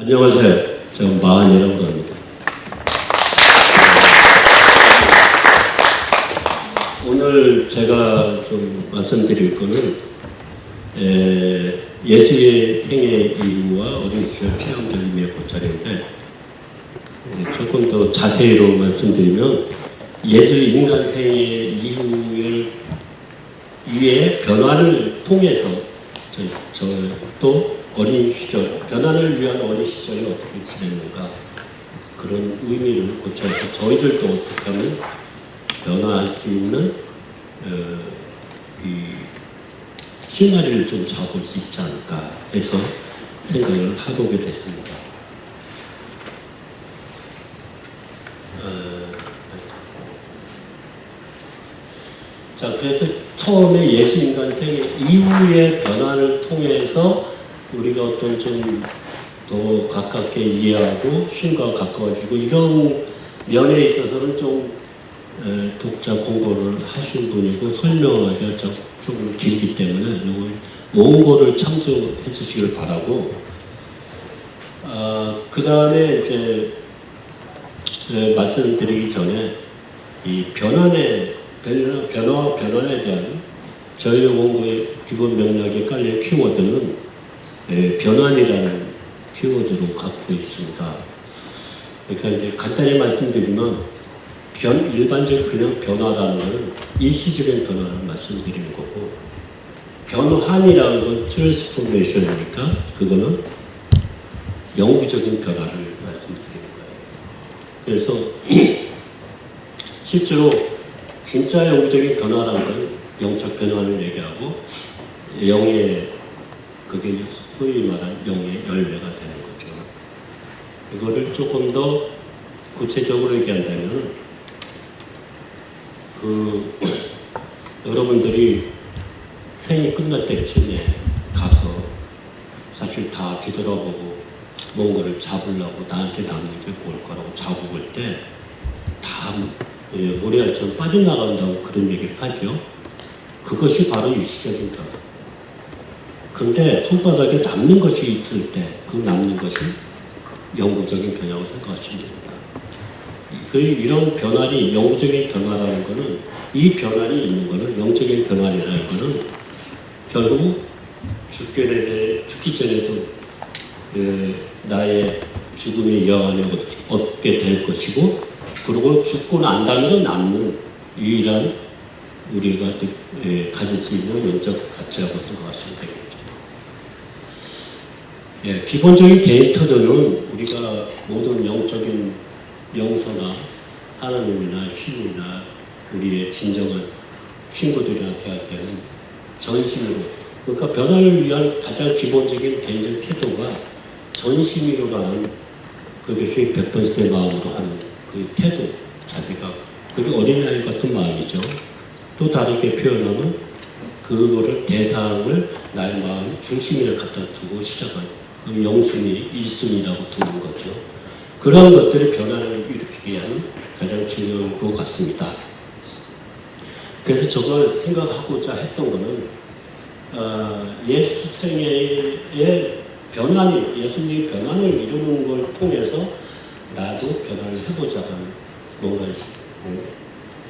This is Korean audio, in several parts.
안녕하세요. 저는 마흔이라고 합니다. 오늘 제가 좀 말씀드릴 거는 예수의 생애 이후와 어린 시절 체험적인 고찰인데 조금 더 자세히로 말씀드리면 예수 인간 생애 이후의 변화를 통해서 또 어린 시절, 변화를 위한 어린 시절이 어떻게 지냈는가 그런 의미를 고쳐서 저희들도 어떻게 하면 변화할 수 있는 시나리오를 좀 잡을 수 있지 않을까 해서 생각을 해보게 됐습니다. 자, 그래서 처음에 예수 인간 생애 이후의 변화를 통해서 우리가 어떤 좀 더 가깝게 이해하고 신과 가까워지고 이런 면에 있어서는 좀 독자 공부를 하신 분이고 설명하기가 조금 길기 때문에 이걸 원고를 참조해 주시길 바라고 그 다음에 이제 말씀드리기 전에 이 변화에 대한 저희 원고의 기본 맥락에 깔린 키워드는 변환이라는 키워드로 갖고 있습니다. 그러니까 이제 간단히 말씀드리면 일반적인 그냥 변화라는 것은 일시적인 변화를 말씀드리는 거고 변환이라는 건 트랜스포메이션이니까 그거는 영구적인 변화를 말씀드리는 거예요. 그래서 실제로 진짜 영구적인 변화라는 건 영적 변화를 얘기하고 그게 소위 말한 영의 열매가 되는 거죠. 이거를 조금 더 구체적으로 얘기한다면 여러분들이 생이 끝날 때쯤에 가서 사실 다 뒤돌아보고 뭔가를 잡으려고 나한테 남는 게 뭘 거라고 잡을 때 다 모래알처럼 빠져나간다고 그런 얘기를 하죠. 그것이 바로 일시적인 변화. 근데 손바닥에 남는 것이 있을 때 그 남는 것이 영구적인 변화라고 생각하시면 됩니다. 이런 변화이 영구적인 변화라는 것은 이 변화이 있는 것은 영적인 변화라는 것은 결국 죽기 전에도 나의 죽음의 여한을 얻게 될 것이고 그리고 죽고 난 다음에도 남는 유일한 우리가 가질 수 있는 영적 가치라고 생각하시면 되겠죠. 기본적인 데이터들은 우리가 모든 영적인 영서나 하나님이나 신이나 우리의 진정한 친구들한테 할 때는 전심으로 그러니까 변화를 위한 가장 기본적인 개인적 태도가 전심으로라는 그것이 100% 마음으로 하는 그 태도 자세가 그게 어린아이 같은 마음이죠. 또 다르게 표현하면 그거를 대상을 나의 마음 중심에 갖다 두고 시작한 그 영순위, 일순위라고 두는 거죠. 그런 것들이 변화를 일으키게 하는 가장 중요한 것 같습니다. 그래서 저걸 생각하고자 했던 거는 예수 생애의 예수님의 변환을 이루는 걸 통해서 나도 변화를 해보자 하는 뭔가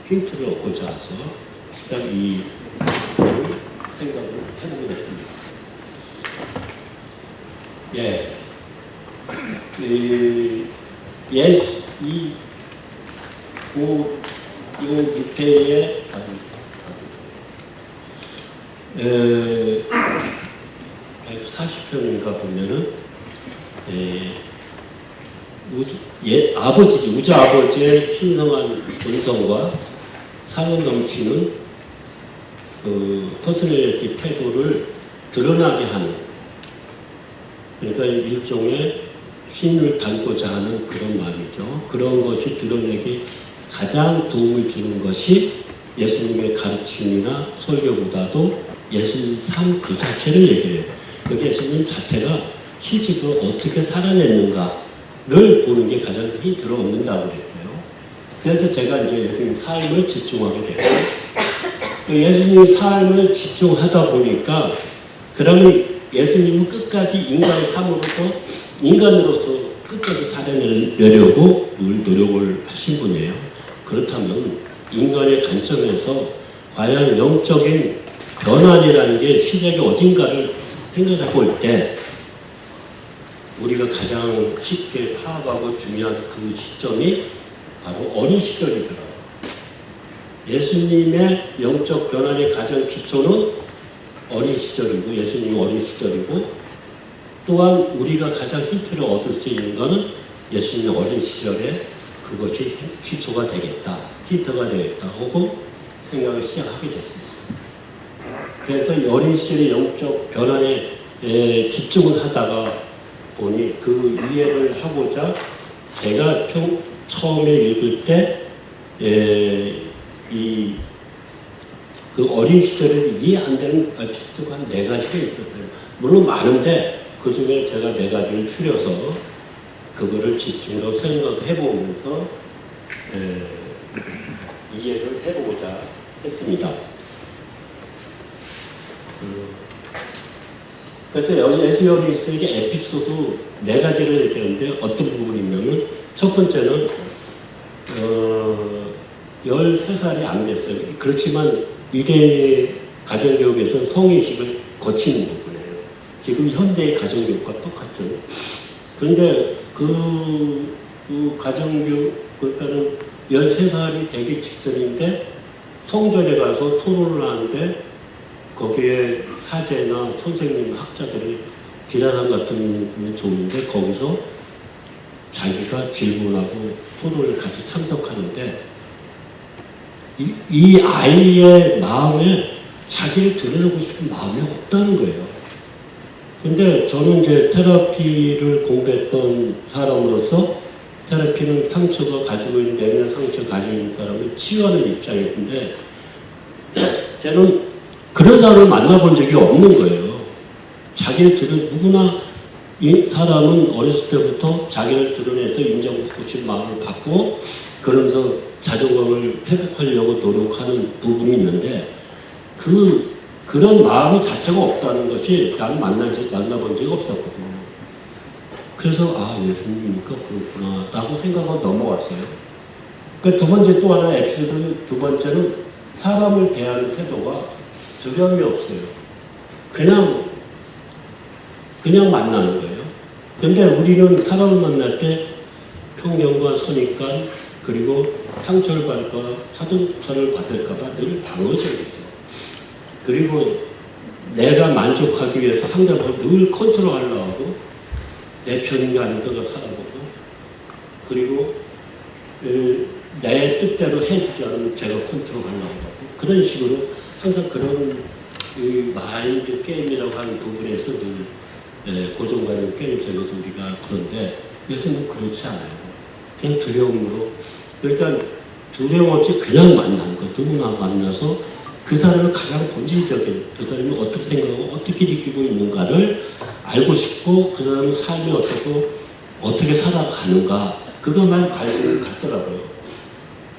힌트를 얻고자 해서 시작 이 생각을 해보게 됐습니다. 요 밑에에 140편인가 보면은 우주 아버지의 신성한 본성과 사랑 넘치는 퍼스널리티 태도를 드러나게 하는 그러니까 일종의 신을 닮고자 하는 그런 마음이죠. 그런 것이 드러내기 가장 도움을 주는 것이 예수님의 가르침이나 설교보다도 예수님 삶 그 자체를 얘기해요. 여기 예수님 자체가 실질적으로 어떻게 살아냈는가를 보는 게 가장 힘이 들어옵는다고 그랬어요. 그래서 제가 이제 예수님 삶을 집중하게 됐어요. 예수님 삶을 집중하다 보니까 그러면 예수님은 끝까지 인간의 삶으로부터 인간으로서 끝까지 살아내려고 늘 노력을 하신 분이에요. 그렇다면 인간의 관점에서 과연 영적인 변환이라는 게 시작이 어딘가를 생각해 볼 때 우리가 가장 쉽게 파악하고 중요한 그 시점이 바로 어린 시절이더라고요. 예수님의 영적 변환의 가장 기초는 어린 시절이고 예수님이 어린 시절이고 또한 우리가 가장 힌트를 얻을 수 있는 것은 예수님의 어린 시절에 그것이 기초가 되겠다, 힌트가 되겠다 하고 생각을 시작하게 됐습니다. 그래서 어린 시절의 영적 변환에 집중을 하다가 보니 그 이해를 하고자 제가 처음에 읽을 때 그 어린 시절에 이해 안 되는 에피소드가 한 4가지가 있었어요. 물론 많은데 그 중에 제가 4가지를 추려서 그거를 집중으로 생각해보면서 이해를 해보고자 했습니다. 그래서 예수 어린 시절의 에피소드 4가지를 얘기하는데 어떤 부분이 있냐면 첫 번째는 13살이 안 됐어요. 그렇지만 이대 가정교육에서는 성인식을 거치는 부분이에요. 지금 현대의 가정교육과 똑같죠. 그런데 그 가정교육, 그러니까는 13살이 되기 직전인데 성전에 가서 토론을 하는데 거기에 사제나 선생님, 학자들이 기라상 같은 분이 좋은데 거기서 자기가 질문하고 토론을 같이 참석하는데 이 아이의 마음에 자기를 드러내고 싶은 마음이 없다는 거예요. 근데 저는 이제 테라피를 공부했던 사람으로서 테라피는 상처가 가지고 있는 내면 상처 가지고 있는 사람을 치유하는 입장인데 저는 그런 사람을 만나본 적이 없는 거예요. 자기를 누구나 이 사람은 어렸을 때부터 자기를 드러내서 인정받고 싶은 마음을 갖고 그러면서 자존감을 회복하려고 노력하는 부분이 있는데 그런 마음이 자체가 없다는 것이 나는 만나본 적이 없었거든요. 그래서 예수님이니까 그렇구나 라고 생각하고 넘어왔어요. 두 번째 또 하나 에피소드 두 번째는 사람을 대하는 태도가 두려움이 없어요. 그냥 만나는 거예요. 근데 우리는 사람을 만날 때 편견과 선입관 그리고 상처를 받을까 사정처를 받을까봐 늘 방어적이죠. 그리고 내가 만족하기 위해서 상대방을 늘 컨트롤하려고 하고 내 편인가 아닌가가 살아보고 그리고 내 뜻대로 해주지 않으면 제가 컨트롤하려고 하고 그런 식으로 항상 그런 마인드 게임이라고 하는 부분에서 늘 고정관념 게임 속에서 우리가 그런데 예수는 그렇지 않아요. 그냥 두려움으로 그러니까 두려움 없이 그냥 만나는 것 누구나 만나서 그 사람을 가장 본질적인 그 사람이 어떻게 생각하고 어떻게 느끼고 있는가를 알고 싶고 그 사람의 삶이 어떻게 살아가는가 그것만 관심을 갖더라고요.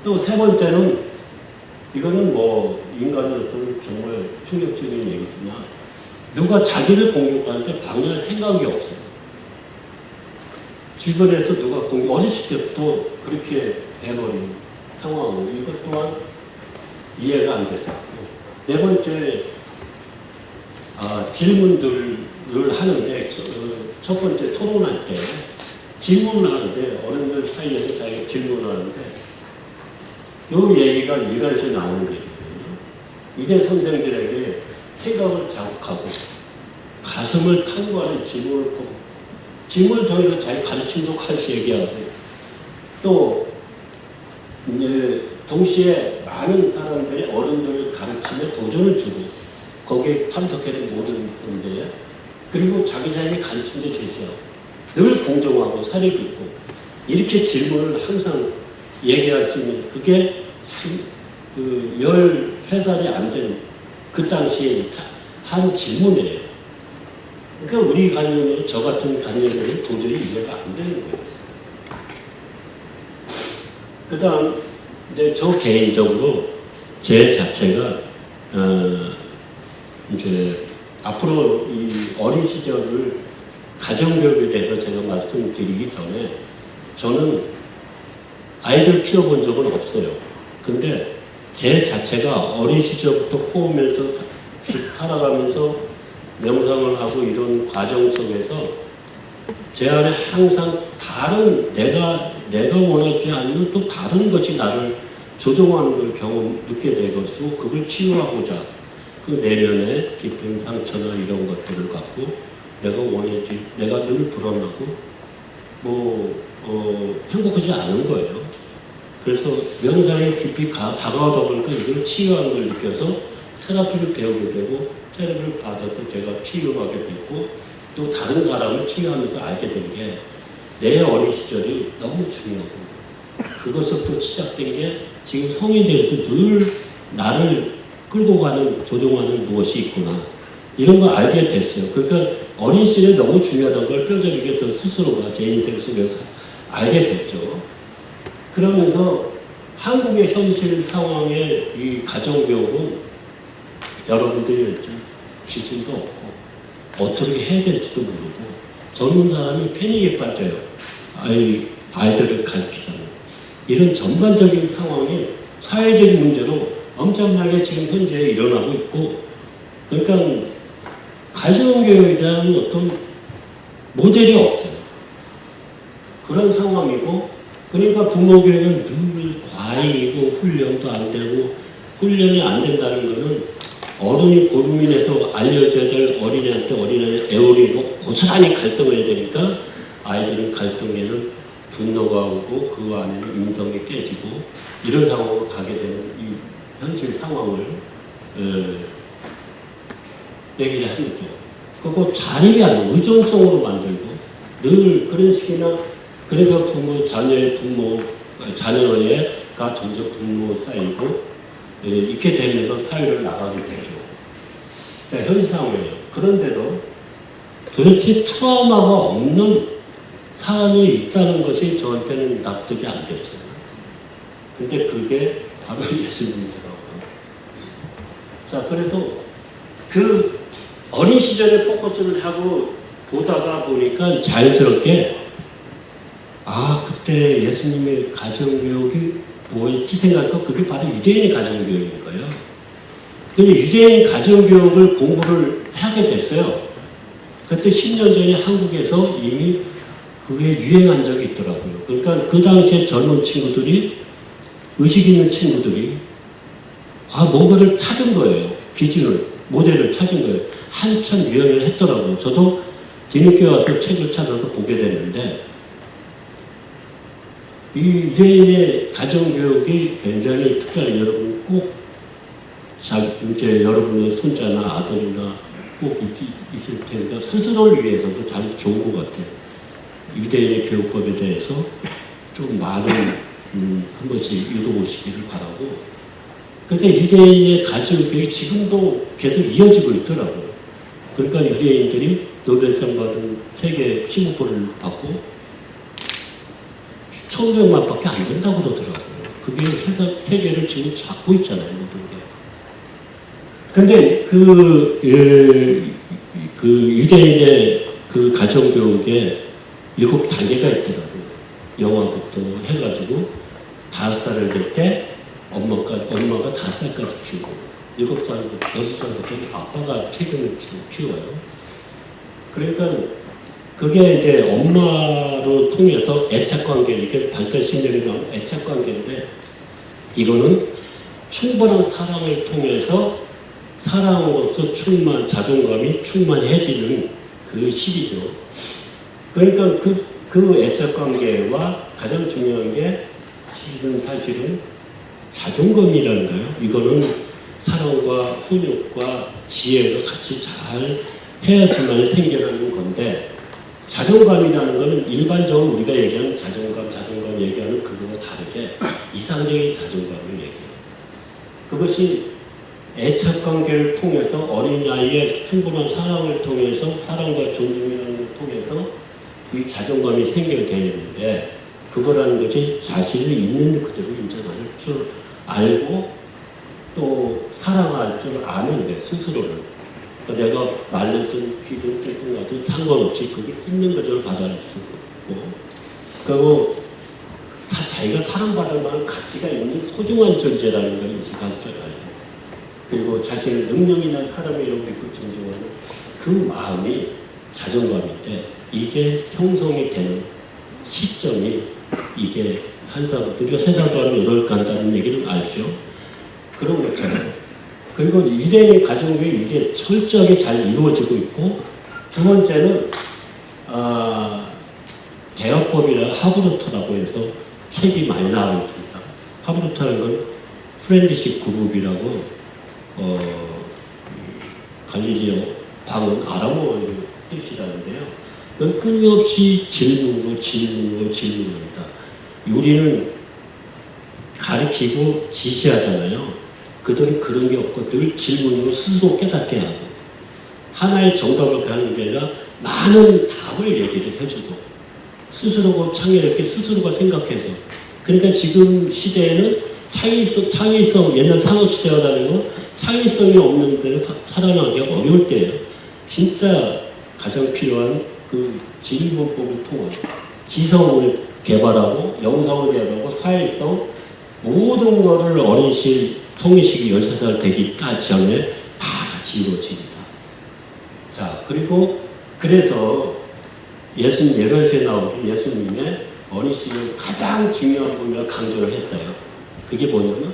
또 세 번째는 이거는 인간으로서는 정말 충격적인 얘기지만 누가 자기를 공격하는데 방해할 생각이 없어요. 주변에서 누가 어렸을 때부터 그렇게 돼버린 상황으로 이것 또한 이해가 안 되죠. 네 번째 질문들을 하는데 첫 번째 토론할 때 질문을 하는데 어른들 사이에서 자기가 질문을 하는데 이 얘기가 이란에서 나오는 얘기거든요. 이대 선생들에게 생각을 자극하고 가슴을 탐구하는 질문을 통해서 자기 가르침도 같이 얘기하고 또 이제 동시에 많은 사람들이 어른들 가르침에 도전을 주고 거기에 참석하는 모든 분들에 그리고 자기 자신의 가르침도 제시하고 늘 공정하고 사려 깊고 이렇게 질문을 항상 얘기할 수 있는 그게 13살이 안 된 그 당시에 한 질문이에요. 그러니까 우리 관념으로 저 같은 관념으로 도저히 이해가 안 되는 거예요. 그 다음 이제 저 개인적으로 제 자체가 이제 앞으로 이 어린 시절을 가정교육에 대해서 제가 말씀드리기 전에 저는 아이들 키워본 적은 없어요. 근데 제 자체가 어린 시절부터 키우면서 살아가면서 명상을 하고 이런 과정 속에서 제 안에 항상 다른 내가 원하지 않는 또 다른 것이 나를 조종하는 걸 느끼게 되고 그걸 치유하고자 그 내면의 깊은 상처나 이런 것들을 갖고 내가 늘 불안하고 행복하지 않은 거예요. 그래서 명상에 깊이 다가오다 보니까 이걸 치유하는 걸 느껴서 테라피를 배우게 되고 테라피를 받아서 제가 치유하게 됐고 또 다른 사람을 치유하면서 알게 된 게 내 어린 시절이 너무 중요하고 그것부터 시작된 게 지금 성인이 돼서 늘 나를 끌고 가는 조종하는 무엇이 있구나 이런 걸 알게 됐어요. 그러니까 어린 시절이 너무 중요하다는 걸 뼈저리게 저 스스로가 제 인생 속에서 알게 됐죠. 그러면서 한국의 현실 상황의 이 가정교육은 여러분들이 좀 기준도 없고 어떻게 해야 될지도 모르고 젊은 사람이 패닉에 빠져요. 아이들을 가르치려면 이런 전반적인 상황이 사회적인 문제로 엄청나게 지금 현재 일어나고 있고 그러니까 가정교육에 대한 어떤 모델이 없어요. 그런 상황이고 그러니까 부모교육은 늘 과잉이고 훈련도 안 되고 훈련이 안 된다는 것은 어른이 고루민에서 알려줘야 될 어린이한테 애월이고 고스란히 갈등을 해야 되니까 아이들은 갈등에는 분노가 오고 그 안에는 인성이 깨지고 이런 상황으로 가게 되는 이 현실 상황을 얘기를 하는 거죠. 그거 자립이 아니고 의존성으로 만들고 늘 그런 식이나 그러니까 자녀가 점점 분노 쌓이고 이렇게 되면서 사회를 나가게 되죠. 자, 현실 상황이에요. 그런데도 도대체 트라우마가 없는 사람이 있다는 것이 저한테는 납득이 안 됐어요. 근데 그게 바로 예수님이더라고요. 자, 그래서 그 어린 시절에 포커스를 하고 보다가 보니까 자연스럽게 그때 예수님의 가정교육이 뭐였지 생각하고 그게 바로 유대인의 가정교육인 거예요. 근데 유대인 가정교육을 공부를 하게 됐어요. 그때 10년 전에 한국에서 이미 그게 유행한 적이 있더라고요. 그러니까 그 당시에 젊은 친구들이 의식 있는 친구들이 뭔가를 찾은 거예요. 기준을, 모델을 찾은 거예요. 한참 유행을 했더라고요. 저도 뒤늦게 와서 책을 찾아서 보게 됐는데 이 유대인의 가정교육이 굉장히 특별히 여러분 꼭 이제 여러분의 손자나 아들이나 꼭 있을 텐데 스스로를 위해서도 참 좋은 것 같아요. 유대인의 교육법에 대해서 좀 많은 한 번씩 읽어보시기를 바라고. 그런데 유대인의 가정교육이 지금도 계속 이어지고 있더라고요. 그러니까 유대인들이 노벨상 받은 세계 15%를 받고 1,500만 밖에 안 된다고 그러더라고요. 그게 세계를 지금 잡고 있잖아요, 모든 게. 근데 그 유대인의 그 가정교육에 7단계가 있더라고요. 영화부터 해가지고 5살을 될 때 엄마가 5살까지 키우고 7살부터 6살부터 아빠가 책임을 키워요. 그러니까 그게 이제 엄마로 통해서 애착관계, 이게 발달심리에 나온 애착관계인데 이거는 충분한 사랑을 통해서 사랑으로서 자존감이 충만해지는 그 시기죠. 그러니까 그 애착관계와 가장 중요한 게 사실은 자존감이라는 거예요. 이거는 사랑과 훈육과 지혜가 같이 잘 해야지만 생겨나는 건데 자존감이라는 것은 일반적으로 우리가 얘기하는 자존감 얘기하는 그거와 다르게 이상적인 자존감을 얘기해요. 그것이 애착관계를 통해서 어린아이의 충분한 사랑을 통해서 사랑과 존중이라는 걸 통해서 그 자존감이 생겨야 되는데 그거라는 것이 자신을 있는 그대로 인정할 줄 알고 또 사랑할 줄 아는데 스스로를 내가 말르든 귀든 뚱뚱하든 상관없이 그게 있는 그대로 받아낼 수 있고, 그리고 자기가 사랑받을 만한 가치가 있는 소중한 존재라는 걸 인식할 줄 알고, 그리고 자신의 능력이나 사람이라고 믿고 존중하는 그 마음이 자존감인데, 이게 형성이 되는 시점이 이게 한 사람, 우리가 세상도 하면 8 간다는 얘기는 알죠. 그런 것처럼. 그리고 유대인의 가정교육이 이게 철저하게 잘 이루어지고 있고, 두 번째는 대화법이나 하브루터라고 해서 책이 많이 나와 있습니다. 하브루터라는 건 프렌드십 그룹이라고 갈릴리오 방언 아람어 뜻이라는데요. 그건 끊임없이 질문합니다. 우리는 가르치고 지시하잖아요. 그들은 그런 게 없고 늘 질문으로 스스로 깨닫게 하고, 하나의 정답을 하는 게 아니라 많은 답을 얘기를 해주고, 스스로가 창의롭게 스스로가 생각해서. 그러니까 지금 시대에는 창의성, 옛날 산업시대가 다르고 창의성이 없는 데를 살아나기가 어려울 때예요. 진짜 가장 필요한 그 질문법을 통한 지성을 개발하고 영성을 개발하고 사회성, 모든 거를 어린 시 성인식이 13살 되기까지 전에 다 같이 이루어집니다. 자, 그리고 그래서 예수님 예언서에 나오는 예수님의 어린 시를 가장 중요한 부분을 강조를 했어요. 그게 뭐냐면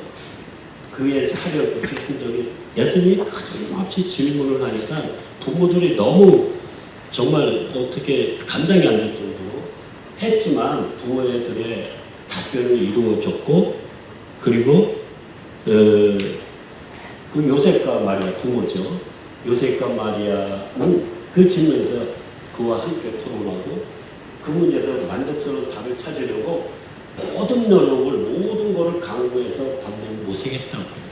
그의 사력을 깊은 적이, 예수님이 끊임없이 질문을 하니까 부모들이 너무 정말 어떻게 감당이 안 될 정도로 했지만 부모들의 답변을 이루어줬고, 그리고 그 요셉과 마리아 부모죠. 요셉과 마리아는 그 질문에서 그와 함께 토론하고 그 문제에서 만족스러운 답을 찾으려고 모든 노력을, 모든 것을 강구해서 답을 모색했다고요.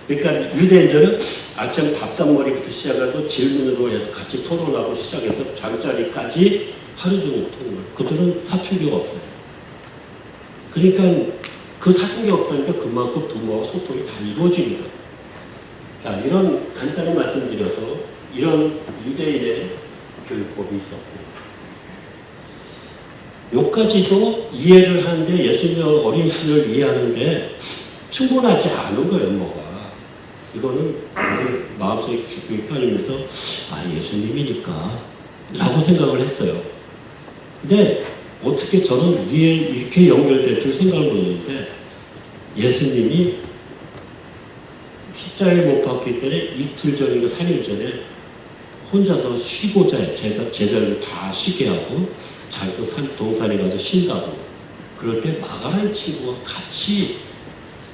그러니까 유대인들은 아침 밥상머리부터 시작해서 질문으로 해서 같이 토론하고 시작해서 잠자리까지 하루 종일 토론을. 그들은 사춘기가 없어요. 그러니까 그 사춘기가 없다니까 그만큼 부모와 소통이 다 이루어지는 거예요. 자, 이런 간단히 말씀드려서 이런 유대인의 교육법이 있었고, 여기까지도 이해를 하는데 예수님의 어린 시를 이해하는데 충분하지 않은 거예요, 뭐가. 이거는 마음속에 깊이 깔리면서 예수님이니까 라고 생각을 했어요. 근데 어떻게 저는 위에 이렇게 연결될 줄 생각을 못했는데, 예수님이 십자가에 못 박기 전에 이틀 전인가 3일 전에 혼자서 쉬고자 해. 제자를 다 쉬게 하고 자기도 동산에 가서 쉰다고. 그럴 때 마가라는 친구가 같이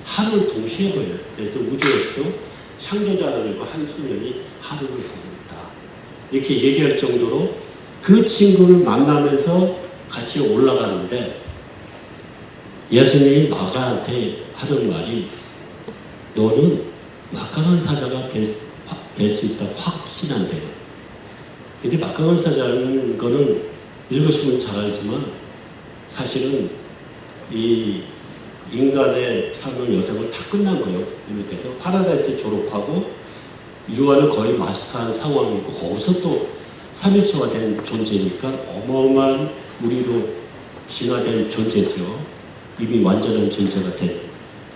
하루를 동시에 보여요. 그래서 우주에서도 창조자들과 한 소년이 하루를 보고 있다, 이렇게 얘기할 정도로 그 친구를 만나면서 같이 올라가는데, 예수님이 마가한테 하는 말이, 너는 막강한 사자가 될 수 있다고 확신한대요. 근데 막강한 사자라는 거는 읽으시면 잘 알지만 사실은 이 인간의 삶을 여생을 다 끝난 거예요. 이렇게 파라다이스 졸업하고 유아를 거의 마스터한 상황이고, 거기서 또 3일체화 된 존재니까 어마어마한 우리로 진화된 존재죠. 이미 완전한 존재가 된.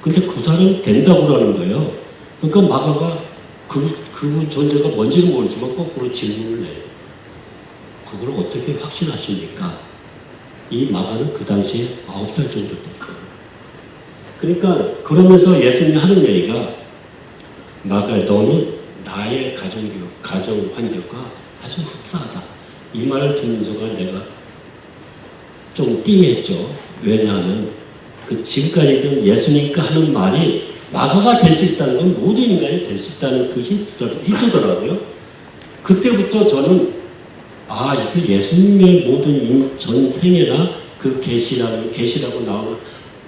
근데 그 사람이 된다고 그러는 거예요. 그러니까 마가가 그 존재가 뭔지는 모르지만 거꾸로 질문을 해요. 그걸 어떻게 확신하십니까? 이 마가는 그 당시에 9살 정도 됐어요. 그러니까 그러면서 예수님이 하는 얘기가, 마가 너는 나의 가정 환경과 아주 흡사하다. 이 말을 듣는 순간 내가 좀 띵했죠. 왜냐하면 그 지금까지는 예수님과 하는 말이 마가가 될 수 있다는 건 모든 인간이 될 수 있다는 그 힌트더라고요. 그때부터 저는 이거 예수님의 모든 전생애나 그 계시라고 나오는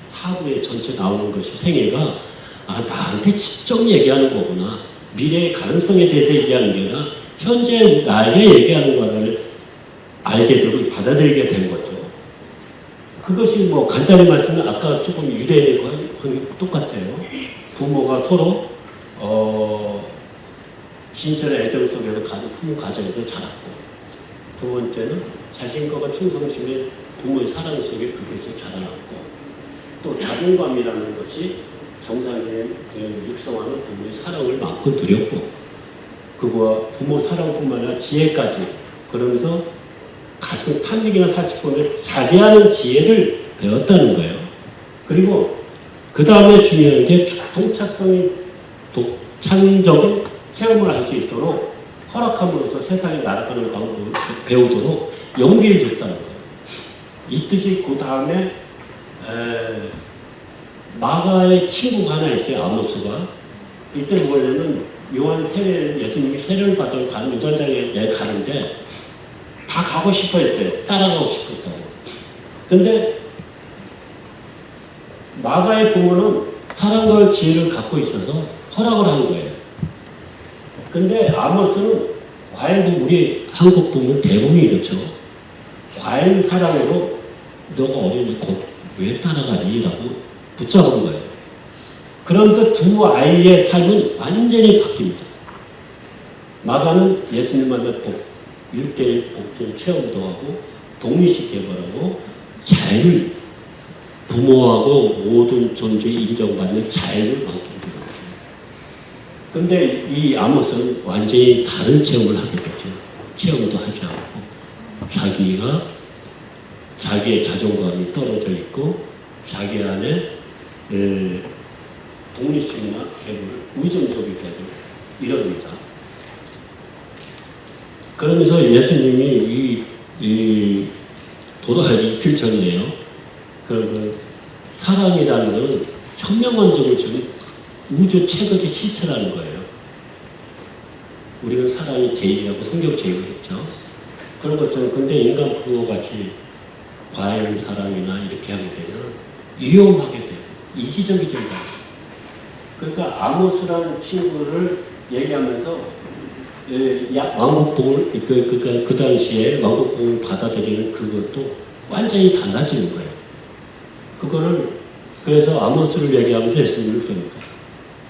사부의 전체 나오는 것이 생애가 나한테 직접 얘기하는 거구나. 미래의 가능성에 대해서 얘기하는 게 아니라 현재 나에게 얘기하는 거를 알게 되고 받아들이게 된 거죠. 그것이 뭐 간단히 말씀은 아까 조금 유대인과 똑같아요. 부모가 서로 진실의 애정 속에서 부모 가정에서 자랐고, 두 번째는 자신과 충성심의 부모의 사랑 속에 그것이 자라났고, 또 자존감이라는 것이 정상적인 육성하는 부모의 사랑을 많고 누렸고, 그거와 부모 사랑뿐만 아니라 지혜까지, 그러면서 가끔 탐닉이나 사치품에 자제하는 지혜를 배웠다는 거예요. 그리고 그 다음에 중요한 게 독창적인 체험을 할 수 있도록 허락함으로써 세상에 날아가는 방법을 배우도록 용기를 줬다는 거예요. 이 뜻이 그 다음에 마가의 친구가 하나 있어요. 아모스가. 이때 뭐냐면 요한 세례, 예수님이 세례를 받으러 가는 요단강에 가는데 다 가고 싶어 했어요. 따라가고 싶었다고. 근데 마가의 부모는 사랑과 지혜를 갖고 있어서 허락을 한 거예요. 근데 아모스는 과연 우리 한국 부모 대부분이 이렇죠. 과연 사랑으로 너가 어린이 곧 왜 따라가니? 라고 붙잡은 거예요. 그러면서 두 아이의 삶은 완전히 바뀝니다. 마가는 예수님 만나 1대1 복종 체험도 하고 독립식 개발하고 자유를, 부모하고 모든 존재에 인정받는 자유를 맡깁니다. 근데 이 아모스는 완전히 다른 체험을 하게 되죠. 체험도 하지 않고 자기의 자존감이 떨어져 있고 자기 안에 독립심이나 개발, 의존적이 되고 이럽니다. 그러면서 예수님이 돌아가기 이틀 전이에요. 사랑이라는 건 현명원적으로 지금 우주 최고의 실체라는 거예요. 우리는 사랑이 제일이라고 성경 제일을 했죠. 그런 것처럼 근데 인간 부모같이 과연 사랑이나 이렇게 하게 되면 위험하게 되고 이기적이 된다. 그러니까 아모스라는 친구를 얘기하면서 왕국복을 그 당시에 왕국복을 받아들이는 그것도 완전히 달라지는 거예요. 그거를 그래서 아모스를 얘기하면서 예수님을 그럽니다.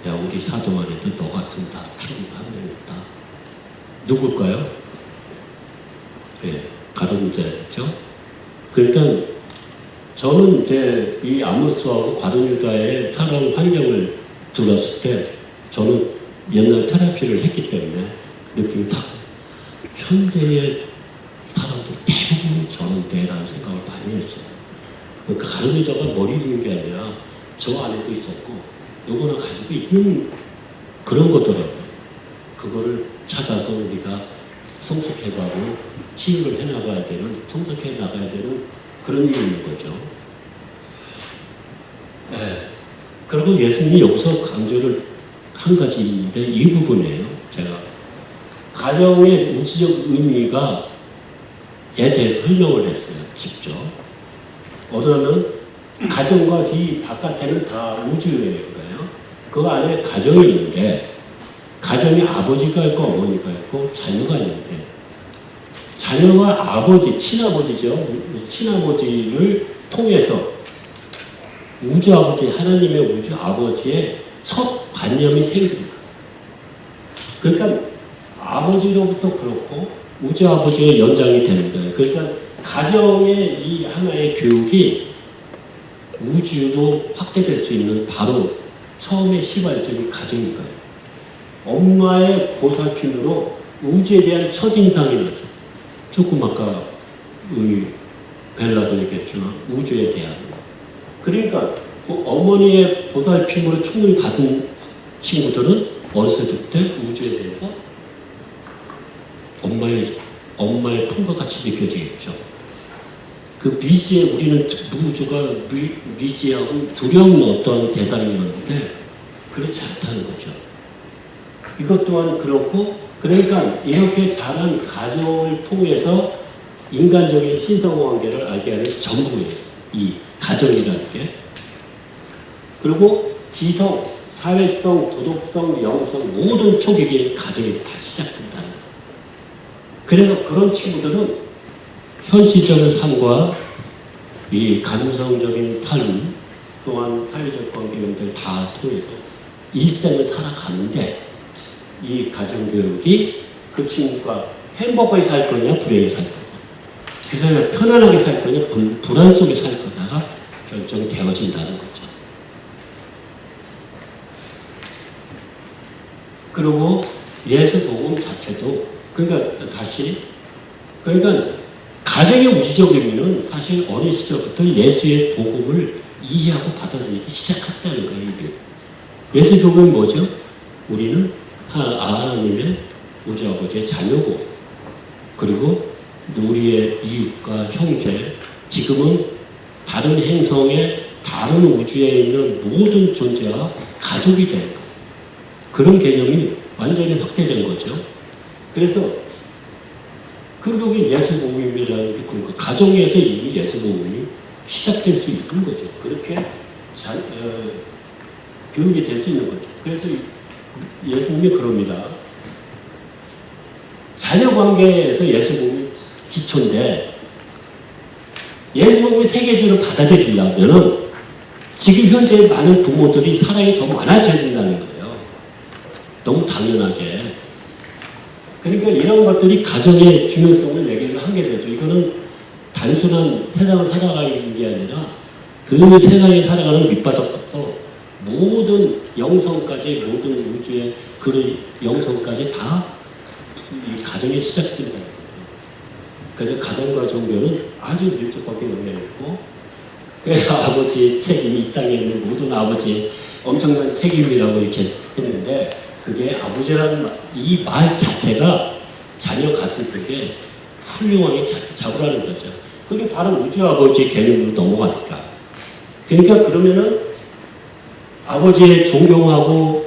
야, 우리 사도 안에도 너 같은 다 친구가 한 명 있다. 누굴까요? 가룟유다였죠. 그러니까 저는 이제 이 아모스하고 가룟유다의 사랑 환경을 들었을 때 저는 옛날 테라피를 했기 때문에 느낌이 딱 현대의 사람들 대부분이 저런데라는 생각을 많이 했어요. 그러니까 가룟유다가 머리 위인 게 아니라 저 안에도 있었고 누구나 가지고 있는 그런 거더라고요. 그거를 찾아서 우리가 성숙해가고 치유를 해나가야 되는, 성숙해 나가야 되는 그런 일이 있는 거죠. 그리고 예수님이 여기서 강조를 한 가지 있는데 이 부분이에요. 제가 가정의 우주적 의미가 에 대해서 설명을 했어요. 직접. 어쩌면 가정과 이 바깥에는 다 우주예요. 그 안에 가정이 있는데 가정에 아버지가 있고 어머니가 있고 자녀가 있는데 자녀가 아버지, 친아버지죠. 친아버지를 통해서 우주 아버지, 하나님의 우주 아버지의 첫 관념이 생깁니다. 그러니까 아버지로부터 그렇고 우주 아버지의 연장이 되는 거예요. 그러니까 가정의 이 하나의 교육이 우주로 확대될 수 있는 바로 처음의 시발적인 가정일 거예요. 엄마의 보살핌으로 우주에 대한 첫인상이 났어요. 조금 아까 벨라도 얘기했지만 우주에 대한. 그러니까 어머니의 보살핌으로 충분히 받은 친구들은 어렸을 때 우주에 대해서 엄마의 품과 같이 느껴지겠죠. 그 미지에 우리는 우주가 미지하고 두려운 어떤 대상이었는데 그렇지 않다는 거죠. 이것 또한 그렇고 그러니까 이렇게 자란 가정을 통해서 인간적인 신성관계를 알게 하는 전부예요. 이 가정이라는 게. 그리고 지성, 사회성, 도덕성, 영성 모든 초기의 가정에서 다 시작된다는 거예요. 그래서 그런 친구들은 현실적인 삶과 이 감성적인 삶 또한 사회적 관계 등들 다 통해서 일생을 살아가는데 이 가정교육이 그 친구가 행복하게 살 거냐 불행하게 살 거냐 그 사람이 편안하게 살 거냐 불안 속에 살 거냐가 결정이 되어진다는 거죠. 그리고 예수복음 자체도 그러니까 가정의 우주적 의미는 사실 어린 시절부터 예수의 복음을 이해하고 받아들이기 시작했다는 거예요. 예수의 복음은 뭐죠? 우리는 하나님의 우주 아버지의 자녀고 그리고 우리의 이웃과 형제 지금은 다른 행성의 다른 우주에 있는 모든 존재와 가족이 되는 거예요. 그런 개념이 완전히 확대된 거죠. 그래서 그게 예수복음이라는 게 그러니까 가정에서 이미 예수복음이 시작될 수 있는 거죠. 그렇게 교육이 될 수 있는 거죠. 그래서 예수님이 그럽니다. 자녀관계에서 예수복음이 기초인데 예수복음이 세계적으로 받아들이려면 지금 현재 많은 부모들이 사랑이 더 많아져야 된다는 거예요. 너무 당연하게. 그러니까 이런 것들이 가정의 중요성을 얘기를 하게 되죠. 이거는 단순한 세상을 살아가는 게 아니라 그 세상에 살아가는 밑바닥부터 모든 영성까지 모든 우주의 그 영성까지 다 이 가정에 시작된다는 거죠. 그래서 가정과 종교는 아주 밀접하게 연결했고 그래서 아버지의 책임이 이 땅에 있는 모든 아버지의 엄청난 책임이라고 이렇게 했는데 그게 아버지라는 이 말 자체가 자녀 가슴 속에 훌륭하게 잡으라는 거죠. 그게 바로 우주 아버지의 개념으로 넘어가니까. 그러니까 그러면은 아버지의 존경하고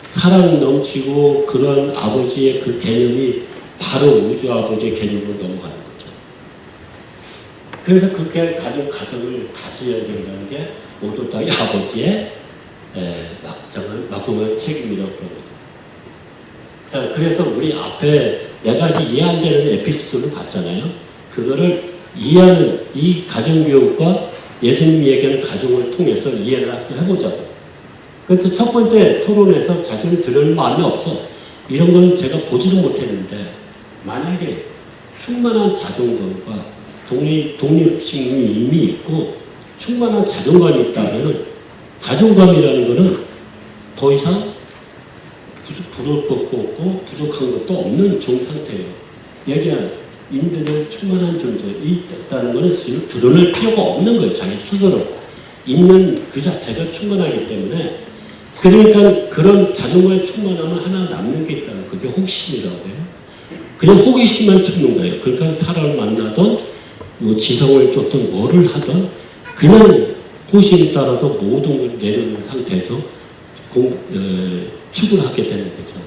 사랑 넘치고 그런 아버지의 그 개념이 바로 우주 아버지의 개념으로 넘어가는 거죠. 그래서 그렇게 가족 가정을 다스려야 된다는 게 모두 다 아버지의 막중한 책임이라고 그럽니다. 자, 그래서 우리 앞에 4가지 이해 안 되는 에피소드를 봤잖아요. 그거를 이해하는 이 가정교육과 예수님이 얘기하는 가정을 통해서 이해를 해보자고. 그래서 첫 번째 토론에서 자신을 드러낼 마음이 없어. 이런 거는 제가 보지도 못했는데 만약에 충만한 자존감과 독립심이 이미 있고 충만한 자존감이 있다면 자존감이라는 거는 더 이상 부러울 것도 없고 부족한 것도 없는 좋은 상태예요. 얘기한 인들은 충만한 존재가 있다는 것은 드러낼 필요가 없는 거예요. 자기 스스로. 있는 그 자체가 충만하기 때문에 그러니까 그런 자존감의 충만함은 하나 남는 게 있다는 그게 호기심이라고 해요. 그냥 호기심만 죽는 거예요. 그러니까 사람을 만나던 뭐 지성을 쫓든 뭐를 하든 그냥 호기심에 따라서 모든 걸 내려놓은 상태에서 축을 하게 되는 거죠.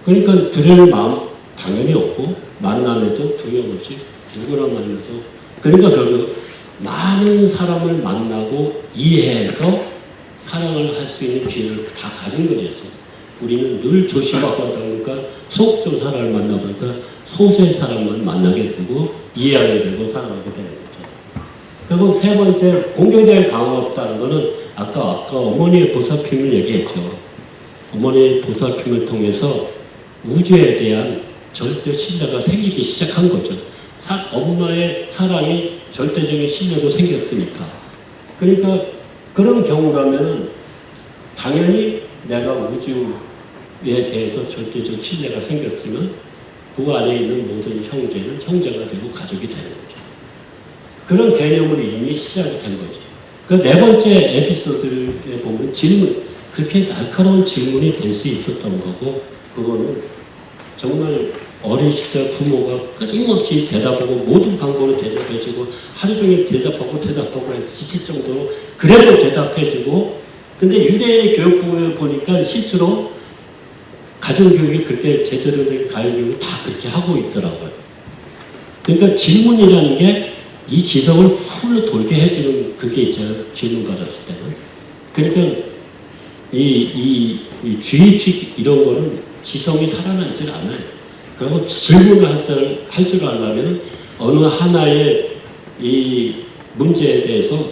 그러니까 드러낼 마음 당연히 없고 만남에도 두려움 없이 누구나 만나서 그러니까 결국 많은 사람을 만나고 이해해서 사랑을 할 수 있는 기회를 다 가진 거죠. 우리는 늘 조심하고 하다 보니까 속조사를 만나보니까 소수의 사람만 만나게 되고 이해하게 되고 사랑하게 되는 거죠. 그리고 세 번째 공격에 대한 강함이 없다는 거는 아까 어머니의 보살핌을 얘기했죠. 어머니의 보살핌을 통해서 우주에 대한 절대 신뢰가 생기기 시작한 거죠. 엄마의 사랑이 절대적인 신뢰도 생겼으니까. 그러니까 그런 경우라면 당연히 내가 우주에 대해서 절대적 신뢰가 생겼으면 그 안에 있는 모든 형제는 형제가 되고 가족이 되는 거죠. 그런 개념으로 이미 시작이 된 거죠. 그 네 번째 에피소드에 보면 질문, 그렇게 날카로운 질문이 될 수 있었던 거고 그거는 정말 어린 시절 부모가 끊임없이 대답하고 모든 방법으로 대답해주고 하루 종일 대답하고 지칠 정도로 그래도 대답해주고 근데 유대인의 교육부에 보니까 실제로 가정교육이 그렇게 제대로 된 가정교육을 다 그렇게 하고 있더라고요. 그러니까 질문이라는 게 이 지성을 풀로 돌게 해주는 그게 있잖아요. 질문 받았을 때는. 그러니까 이 주의식 이런 거는 지성이 살아남질 않아요. 그리고 질문을 할 줄 알려면 어느 하나의 이 문제에 대해서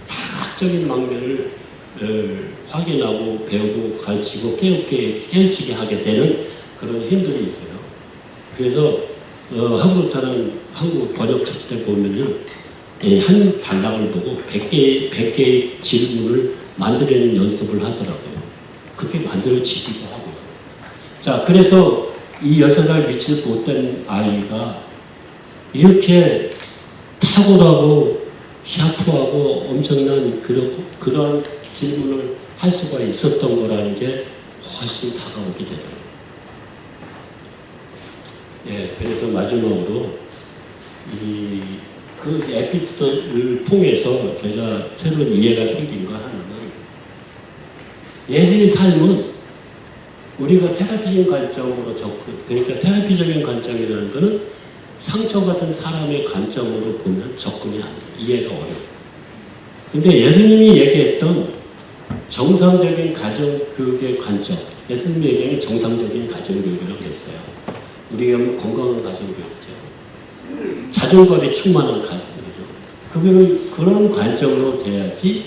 다각적인 방면을 확인하고 배우고 가르치고 깨우치게 하게 되는 그런 힘들이 있어요. 그래서 한국 번역책 때 보면은 한 단락을 보고 100개의 질문을 만들어내는 연습을 하더라고요. 그게 만들어지기도 하고요. 자, 그래서 이 6살 미치지 못한 아이가 이렇게 탁월하고 샤프하고 엄청난 그런 질문을 할 수가 있었던 거라는 게 훨씬 다가오게 되더라고요. 예, 그래서 마지막으로 그 에피소드를 통해서 제가 새로운 이해가 생긴 거 하나는 예수의 삶은 우리가 테라피적인 관점으로 그러니까 테라피적인 관점이라는 것은 상처받은 사람의 관점으로 보면 접근이 안 돼. 이해가 어려워. 근데 예수님이 얘기했던 정상적인 가정교육의 관점, 예수님이 얘기하는 정상적인 가정교육이라고 했어요. 우리가 하면 건강한 가정교육이죠. 자존감이 충만한 가정교육이죠. 그런 관점으로 돼야지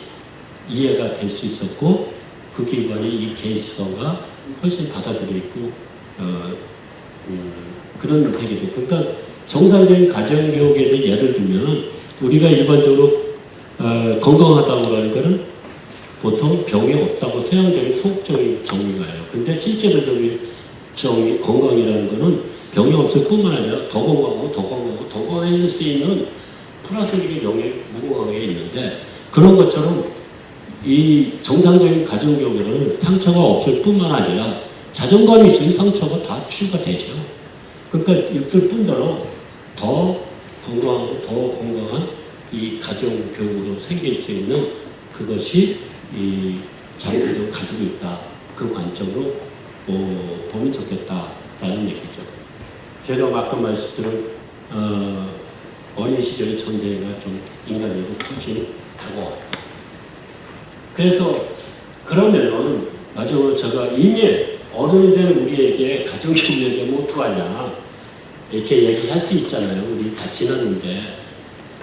이해가 될 수 있었고 그 기관이 이 계시서가 훨씬 받아들이고 그런 세계도. 그러니까 정상적인 가정교육에 대해 예를 들면 우리가 일반적으로 건강하다고 하는 거는 보통 병이 없다고 서양적인 소극적인 정의가요. 근데 실제로적인 건강이라는 거는 병이 없을 뿐만 아니라 더 건강해질 수 있는 플러스적인 영역이 무궁하게 있는데 그런 것처럼 이 정상적인 가정교육에는 상처가 없을 뿐만 아니라 자존감이 있으면 상처가 다 치유가 되죠. 그러니까 있을 뿐더러 더 건강한 이 가정교육으로 생길 수 있는 그것이 이 자기들도 가지고 있다. 그 관점으로 보면 좋겠다라는 얘기죠. 제가 아까 말씀드린 어린 시절의 전쟁이나 좀 인간적으로 훨씬 다가왔다. 그래서 그러면은 마지막으로 제가 이미 어른이 된 우리에게 가정교육 얘기하면 어떡하냐 이렇게 얘기할 수 있잖아요. 우리 다 지났는데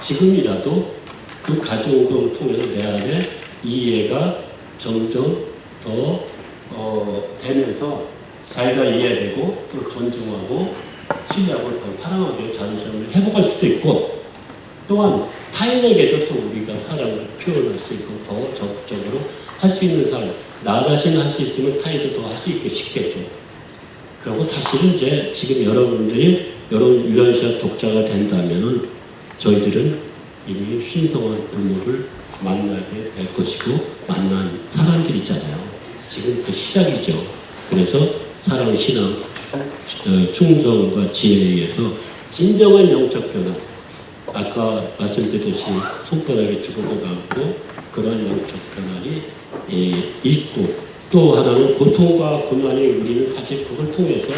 지금이라도 그 가정교육을 통해서 내 안에 이해가 점점 더 되면서 자기가 이해되고 또 존중하고 신뢰하고 더 사랑하게 자존심을 회복할 수도 있고 또한 타인에게도 또 우리가 사랑을 표현할 수 있고 더 적극적으로 할 수 있는 삶, 나 자신 할 수 있으면 타인도 더 할 수 있게 쉽겠죠. 그리고 사실은 이제 지금 여러분들이 유런시아 독자가 된다면은 저희들은 이미 신성한 부모를 만나게 될 것이고 만난 사람들 있잖아요. 지금부터 시작이죠. 그래서 사랑, 신앙, 충성과 지혜에 의해서 진정한 영적 변화, 아까 말씀드렸듯이 손바닥에 죽어도 않고 그런 영적 변화이 있고 또 하나는 고통과 고난이 우리는 사실 그걸 통해서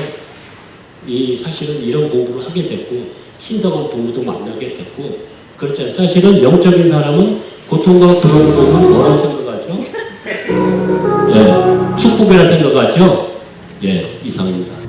사실은 이런 공부를 하게 됐고 신성한 부모도 만나게 됐고 그렇잖아요. 사실은 영적인 사람은 고통과 그런 부분은 뭐라고 생각하죠? 예, 축복이라 생각하죠? 예, 이상입니다.